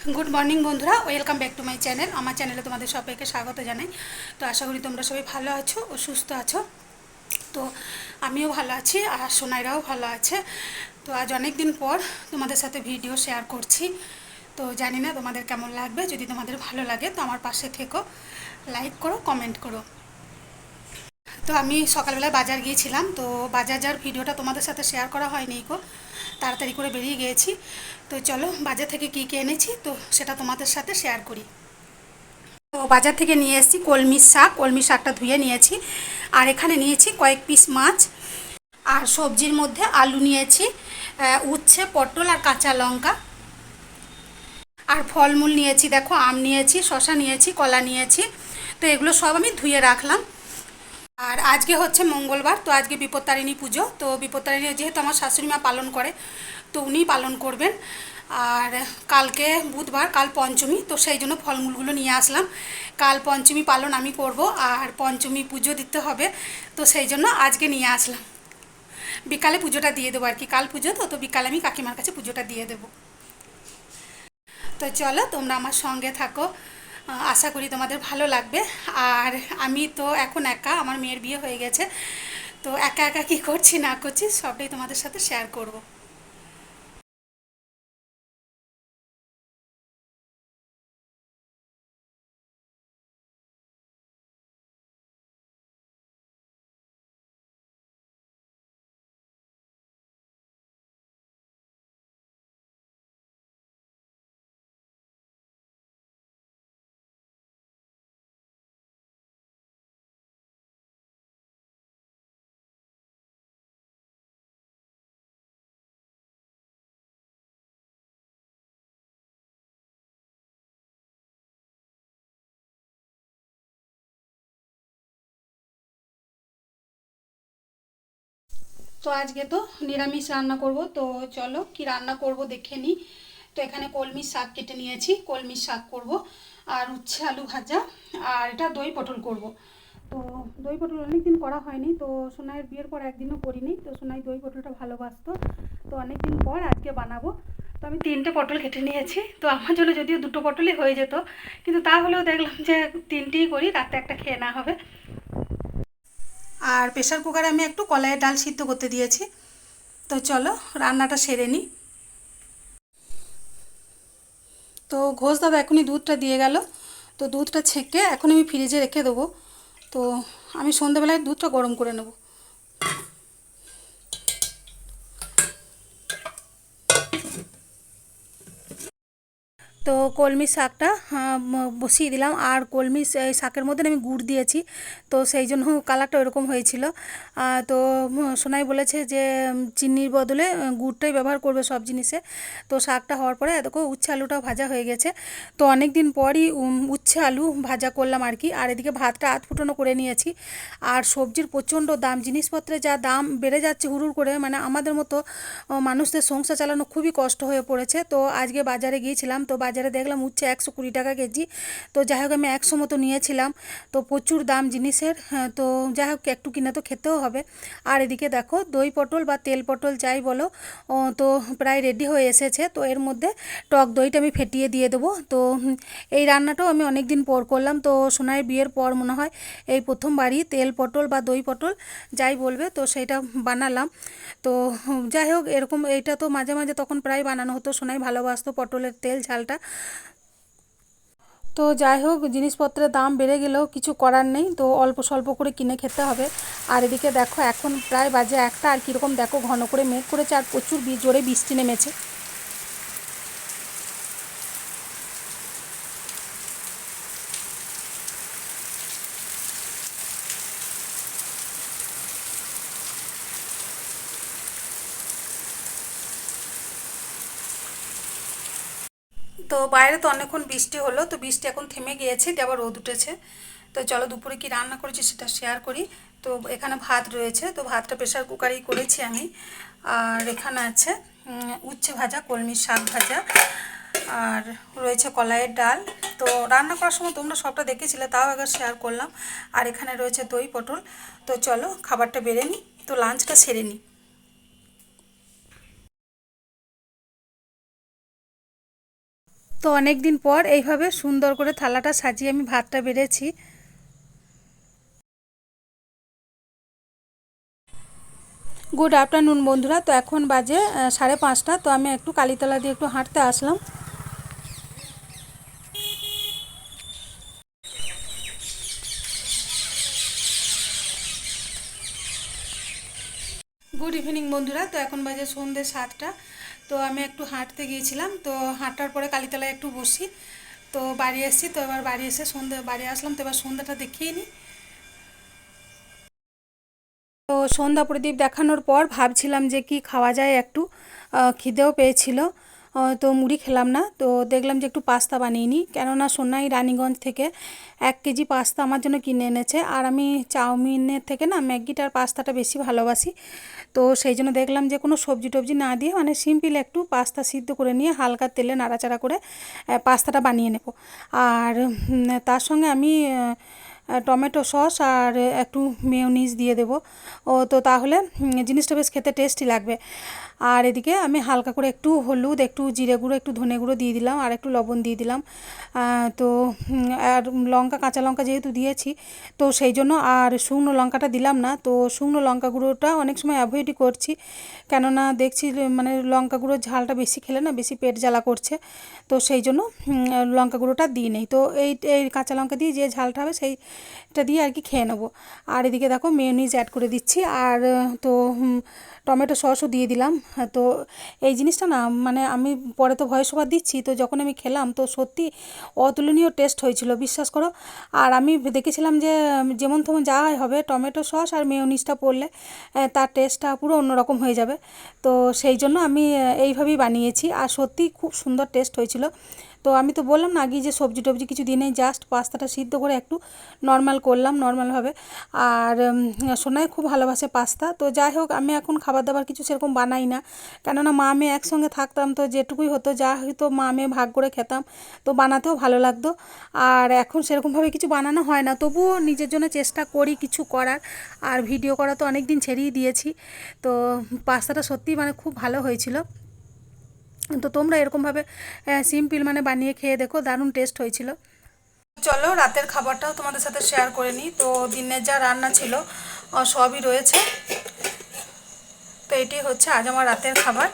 Good morning बंधुरा welcome back to my channel आमार चैनेले तुम्हारे सबाइके स्वागत जानाई। तो आशा करी तुम्हारा सबाई भालो आछो और सुस्थ आछो। तो आमिও ভালো আছি আর সোনাইরাও ভালো আছে। তো আজ অনেক দিন পর তোমাদের সাথে ভিডিও শেয়ার করছি। তো জানি না তোমাদের কেমন লাগবে, যদি তোমাদের ভালো লাগে তো আমার পাশে থেকো, লাইক করো, কমেন্ট করো। তো আমি সকালবেলায় বাজার গিয়েছিলাম, তো বাজার যাওয়ার ভিডিওটা তোমাদের সাথে শেয়ার করা হয়নি গো, তাড়াতাড়ি করে বেরিয়ে গিয়েছি। তো চলো বাজার থেকে কী কী এনেছি তো সেটা তোমাদের সাথে শেয়ার করি। তো বাজার থেকে নিয়ে এসেছি কলমি শাকটা ধুয়ে নিয়েছি, আর এখানে নিয়েছি কয়েক পিস মাছ, আর সবজির মধ্যে আলু নিয়েছি, উচ্ছে, পটল আর কাঁচা লঙ্কা, আর ফলমূল নিয়েছি, দেখো আম নিয়েছি, শসা নিয়েছি, কলা নিয়েছি। তো এগুলো সব আমি ধুয়ে রাখলাম। আর আজকে হচ্ছে মঙ্গলবার, তো আজকে বিপত্তারিণী পুজো। তো বিপত্তারিণী যেহেতু আমার শাশুড়ি মা পালন করে, তো উনিই পালন করবেন। আর কালকে বুধবার, কাল পঞ্চমী, তো সেই জন্য ফলমূলগুলো নিয়ে আসলাম। কাল পঞ্চমী পালন আমি করব, আর পঞ্চমী পুজো দিতে হবে, তো সেই জন্য আজকে নিয়ে আসলাম। বিকালে পুজোটা দিয়ে দেবো আর কি, কাল পুজো তো তো বিকালে আমি কাকিমার কাছে পুজোটা দিয়ে দেবো। তো চলো তোমরা আমার সঙ্গে থাকো, আশা করি তোমাদের ভালো লাগবে। আর আমি তো এখন একা, আমার মেয়ের বিয়ে হয়ে গেছে, তো একা একা কী করছি না করছি সবটাই তোমাদের সাথে শেয়ার করব। তো আজকে তো নিরামিষ রান্না করব, তো চলো কি রান্না করব দেখে নিই। তো এখানে কলমি শাক কেটে নিয়েছি, কলমি শাক করব, আর উচ্ছে আলু ভাজা, আর এটা দই পটল করব। তো দই পটল অনেক দিন করা হয়নি, তো সোনাইয়ের বিয়ের পর একদিনও করিনি, তো সোনাই দই পটলটা ভালোবাসতো, তো অনেক দিন পর আজকে বানাবো। তো আমি 3টে পটল কেটে নিয়েছি, তো আমার জন্য যদিও 2টো পটলই হয়ে যেত, কিন্তু তাহলেও দেখলাম যে 3টেই করি, রাতে একটা খেয়ে না হবে। আর প্রেসার কুকারে আমি একটু কলাইয়ের ডাল সিদ্ধ করতে দিয়েছি। তো চলো রান্নাটা সেরে নিই। তো ঘোষ দাদা এখনই দুধটা দিয়ে গেল, তো দুধটা ছেঁকে এখন আমি ফ্রিজে রেখে দেবো। তো আমি সন্ধ্যেবেলায় দুধটা গরম করে নেব। তো কলমি শাকটা বসিয়ে দিলাম, আর কলমি শাকের মধ্যে আমি গুড় দিয়েছি, তো সেই জন্য কালারটা ওরকম হয়েছিল। তো সোনাই বলেছে যে চিনির বদলে গুড়টাই ব্যবহার করবে সব জিনিসে। তো শাকটা হওয়ার পরে দেখো উচ্ছে আলুটাও ভাজা হয়ে গেছে। তো অনেক দিন পরই উচ্ছে আলু ভাজা করলাম আর কি। আর এদিকে ভাতটা আধ ফুটানো করে নিয়েছি। আর সবজির প্রচণ্ড দাম, জিনিসপত্রের যা দাম বেড়ে যাচ্ছে হুড়ুড় করে, মানে আমাদের মতো মানুষদের সংসার চালানো খুবই কষ্ট হয়ে পড়েছে। তো আজকে বাজারে গিয়েছিলাম, তো বাজারে দেখলাম উচ্ছে 120 টাকা কেজি। তো যাই হোক আমি 100 মতো নিয়েছিলাম, তো প্রচুর দাম জিনিসের। হ্যাঁ, তো যাই হোক একটু কিনে তো খেতেও হবে। আর এদিকে দেখো দই পটল বা তেল পটল যাই বলো, তো প্রায় রেডি হয়ে এসেছে। তো এর মধ্যে টক দইটা আমি ফেটিয়ে দিয়ে দেবো। তো এই রান্নাটাও আমি অনেক দিন পর করলাম, তো সোনাইয়ের বিয়ের পর মনে হয় এই প্রথমবারই তেল পটল বা দই পটল যাই বলবে তো সেইটা বানালাম। তো যাই হোক এরকম এইটা তো মাঝে মাঝে তখন প্রায় বানানো হতো, সোনাই ভালোবাসতো পটলের তেল ঝালটা। তো যাই হোক জিনিসপত্রের দাম বেড়ে গেলেও কিছু করার নেই, তো অল্প স্বল্প করে কিনে খেতে হবে। আর এদিকে দেখো এখন প্রায় বাজে 1টা, আর কীরকম দেখো ঘন করে মেঘ করেছে, আর প্রচুর জোরে বৃষ্টি নেমেছে। তো বাইরে তো অনেকক্ষণ বৃষ্টি হলো, তো বৃষ্টি এখন থেমে গিয়েছে, দিয়ে আবার রোদ উঠেছে। তো চলো দুপুরে কি রান্না করেছি সেটা শেয়ার করি। তো এখানে ভাত রয়েছে, তো ভাতটা প্রেশার কুকারেই করেছি আমি। আর এখানে আছে উচ্ছে ভাজা, কলমি শাক ভাজা, আর রয়েছে কলাইয়ের ডাল। তো রান্না করার সময় তোমরা সবটা দেখেছিলে, তাও একবার শেয়ার করলাম। আর এখানে রয়েছে দই পটল। তো চলো খাবারটা বেড়ে নিই, তো লাঞ্চটা সেরে নিই। তো অনেক দিন পর এইভাবে সুন্দর করে থালাটা সাজিয়ে আমি ভাতটা বেড়েছি। গুড আফটারনুন বন্ধুরা। তো এখন বাজে 5:30। তো আমি একটু কালীতলা দিয়ে একটু হাঁটতে আসলাম। গুড ইভিনিং বন্ধুরা। তো এখন বাজে সন্ধ্যে 7টা। তো আমি একটু হাঁটতে গিয়েছিলাম, তো হাঁটার পরে কালীতলায় একটু বসি, তো বাড়ি এসেছি। তো এবার বাড়ি এসে বাড়ি আসলাম, তো এবার সন্ধ্যাটা দেখিয়ে নিই। তো সন্ধ্যা প্রদীপ দেখানোর পর ভাবছিলাম যে কি খাওয়া যায়, একটু খিদেও পেয়েছিল। তো মুড়ি খেলাম না, তো দেখলাম যে একটু পাস্তা বানিয়ে নিই, কেননা সোনাই রানীগঞ্জ থেকে 1 কেজি পাস্তা আমার জন্য কিনে এনেছে। আর আমি চাউমিনের থেকে না ম্যাগিটার পাস্তাটা বেশি ভালোবাসি। তো সেই জন্য দেখলাম যে কোনো সবজি টবজি না দিয়ে মানে সিম্পল একটু পাস্তা সিদ্ধ করে নিয়ে হালকা তেলে নাড়াচাড়া করে পাস্তাটা বানিয়ে নেব। আর তার সঙ্গে আমি টমেটো সস আর একটু মেয়োনিজ দিয়ে দেবো। তো তাহলে জিনিসটা বেশ খেতে টেস্টি লাগবে। আর এদিকে আমি হালকা করে একটু হলুদ, একটু জিরে গুঁড়ো, একটু ধনে গুঁড়ো দিয়ে দিলাম, আর একটু লবণ দিয়ে দিলাম। তো আর লঙ্কা, কাঁচা লঙ্কা যেহেতু দিয়েছি, তো সেই জন্য আর শুকনো লঙ্কাটা দিলাম না। তো শুকনো লঙ্কা গুঁড়োটা অনেক সময় অ্যাভয়েডই করছি, কেননা দেখছি মানে লঙ্কা গুঁড়োর ঝালটা বেশি খেলে না বেশি পেট জ্বালা করছে। তো সেই জন্য লঙ্কা গুঁড়োটা দিই নেই। তো এই কাঁচা লঙ্কা দিয়ে যে ঝালটা হবে সেইটা দিয়ে আর কি খেয়ে নেবো। আর এদিকে দেখো মেয়োনিজ অ্যাড করে দিচ্ছি, আর তো টমেটো সসও দিয়ে দিলাম। তো এই জিনিসটা না মানে আমি পরে তো ভয়েস ওভার দিচ্ছি, তো যখন আমি খেলাম তো সত্যি অতুলনীয় টেস্ট হয়েছিল, বিশ্বাস করো। আর আমি দেখেছিলাম যে যেমন তেমন যা হবে টমেটো সস আর মেয়োনিজটা পড়লে তার টেস্টটা পুরো অন্যরকম হয়ে যাবে। তো সেই জন্য আমি এইভাবেই বানিয়েছি, আর সত্যিই খুব সুন্দর টেস্ট হয়েছিল। তো আমি তো বললাম না আগেই যে সবজি টবজি কিছু দিই নেই, জাস্ট পাস্তাটা সিদ্ধ করে একটু নর্মাল করলাম নর্মালভাবে। আর সোনাই খুব ভালোবাসে পাস্তা। তো যাই হোক, আমি এখন খাবার দাবার কিছু সেরকম বানাই না, কেননা মা মেয়ে একসঙ্গে থাকতাম, তো যেটুকুই হতো যা হয়তো মা মেয়ে ভাগ করে খেতাম, তো বানাতেও ভালো লাগতো। আর এখন সেরকমভাবে কিছু বানানো হয় না, তবুও নিজের জন্য চেষ্টা করি কিছু করার। আর ভিডিও করা তো অনেক দিন ছেড়েই দিয়েছি। তো পাস্তাটা সত্যিই মানে খুব ভালো হয়েছিল। তো তোমরা এরকমভাবে সিম্পল মানে বানিয়ে খেয়ে দেখো, দারুণ টেস্ট হয়েছিল। চলো রাতের খাবারটাও তোমাদের সাথে শেয়ার করে নিই। তো দিনের যা রান্না ছিল সবই রয়েছে। তো এটি হচ্ছে আজ আমার রাতের খাবার।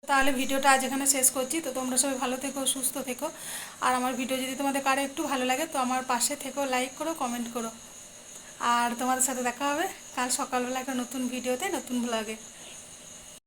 তাহলে ভিডিওটা আজ এখানে শেষ করছি। তো তোমরা সবাই ভালো থেকো, সুস্থ থেকো। আর আমার ভিডিও যদি তোমাদের কারো একটু ভালো লাগে তো আমার পাশে থেকো, লাইক করো, কমেন্ট করো। আর তোমাদের সাথে দেখা হবে কাল সকালবেলা একটা নতুন ভিডিওতে, নতুন ব্লগে।